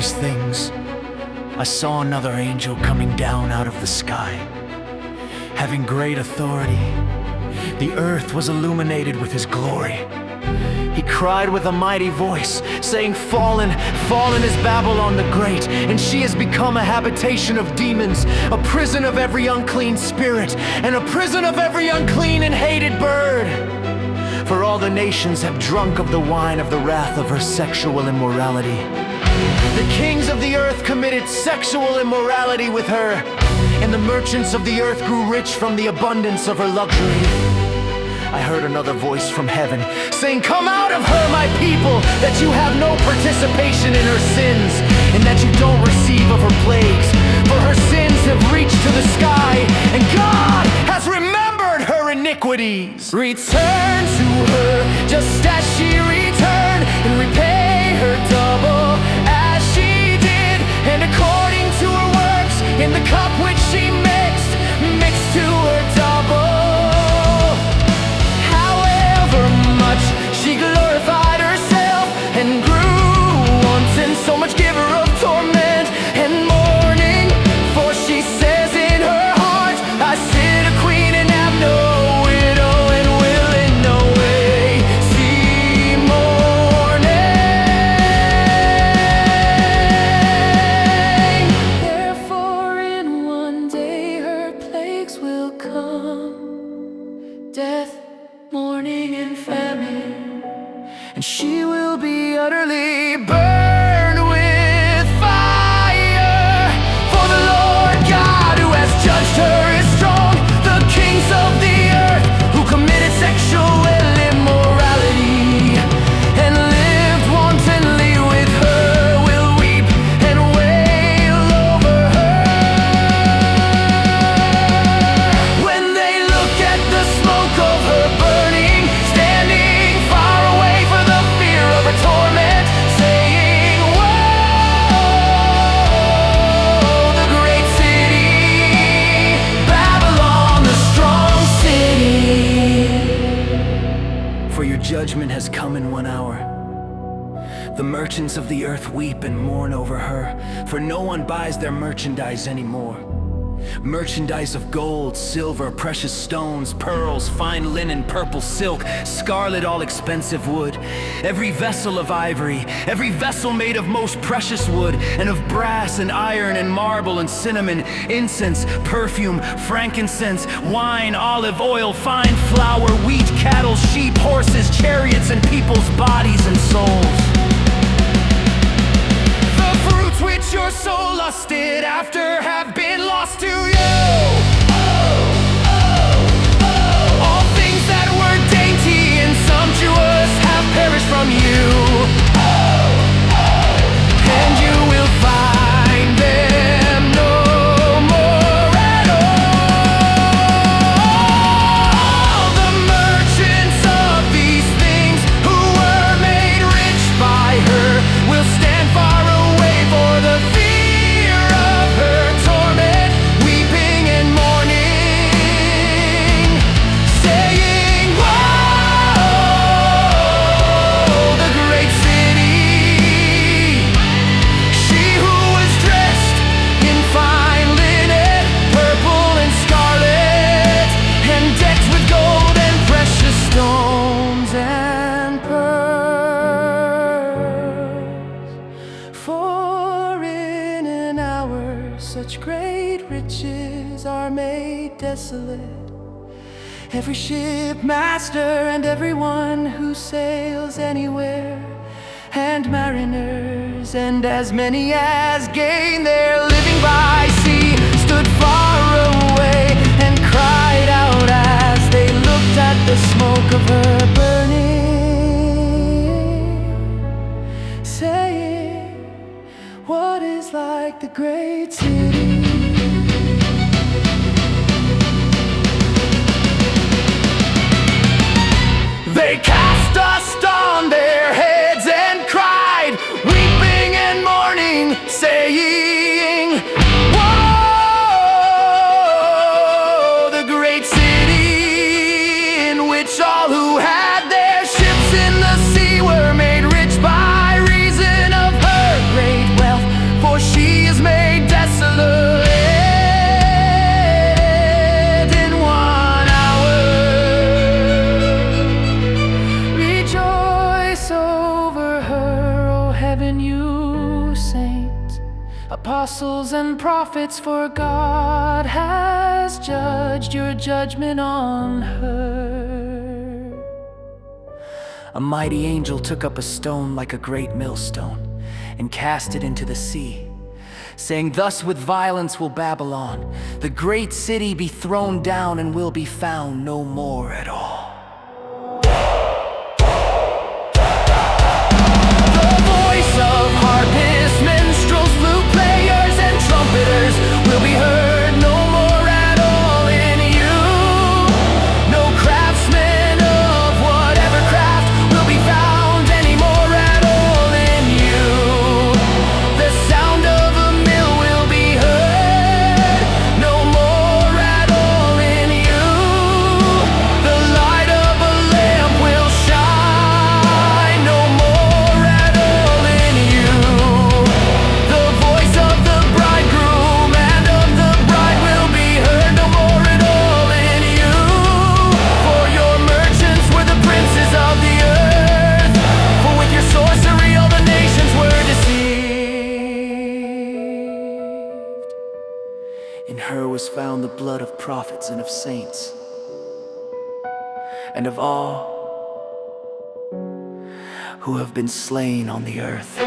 these things, I saw another angel coming down out of the sky, having great authority. The earth was illuminated with his glory. He cried with a mighty voice, saying, "Fallen, fallen is Babylon the Great, and she has become a habitation of demons, a prison of every unclean spirit, and a prison of every unclean and hated bird. For all the nations have drunk of the wine of the wrath of her sexual immorality. The kings of the earth committed sexual immorality with her, and the merchants of the earth grew rich from the abundance of her luxury." I heard another voice from heaven saying, "Come out of her, my people, that you have no participation in her sins, and that you don't receive of her plagues. For her sins have reached to the sky, and God has remembered her iniquities. Return to her just as she returned, and repay her double as she did, and according to her works, in the cup which she mixed to her double. She glorified herself and grew wanton, so much giver of torment and mourning. For she says in her heart, I sit a queen and have no widow, and will in no way see mourning. Therefore in one day her plagues will come, death, mourning, and famine, and she will be utterly burned with fire. For the Lord God who has judged her is strong. The kings of the earth who committed sexual immorality and lived wantonly with her will weep and wail over her. When they look at the smoke of her burning, standing far away for the fear of her torment, saying, "Woe, the great city, Babylon, the strong city. For your judgment has come in 1 hour. The merchants of the earth weep and mourn over her, for no one buys their merchandise anymore. Merchandise of gold, silver, precious stones, pearls, fine linen, purple silk, scarlet, all expensive wood, every vessel of ivory, every vessel made of most precious wood, and of brass and iron and marble and cinnamon, incense, perfume, frankincense, wine, olive oil, fine flour, wheat, cattle, sheep, horses, chariots, and people's bodies and souls. The fruits which your soul lusted after have been lost to you. All things that were dainty and sumptuous have perished from you, and you will find them no more at all. The merchants of these things who were made rich by her will stand far away for the fear of her torment, weeping and mourning, saying, "Woe, the great city, she who was dressed in fine linen, purple and scarlet, and decked with gold and precious stones and pearls. For in an hour such great riches are made desolate. Every shipmaster and everyone who sails anywhere, and mariners, and as many as gain their living by sea, stood far away and cried out as they looked at the smoke of her burning, saying, what is like the great city? They cast dust on their heads and cried, weeping and mourning, saying, "Woe, the great city, in which all who had their ships in the sea were made rich by reason of her great wealth. apostles and prophets, for God has judged your judgment on her. A mighty angel took up a stone like a great millstone and cast it into the sea, saying, "Thus with violence will Babylon, the great city, be thrown down and will be found no more at all." The voice of harpists, minstrels, flute players, and trumpeters will be heard no more at all in you. No craftsman of whatever craft will be found anymore at all in you. The sound of a mill will be heard no more at all in you. The light of a lamp will shine no more at all in you. The voice of the bridegroom and of the bride will be heard no more at all in you. For your merchants were the princes of the earth, for with your sorcery all the nations were deceived. In her was found the blood of prophets and of saints, and of all who have been slain on the earth.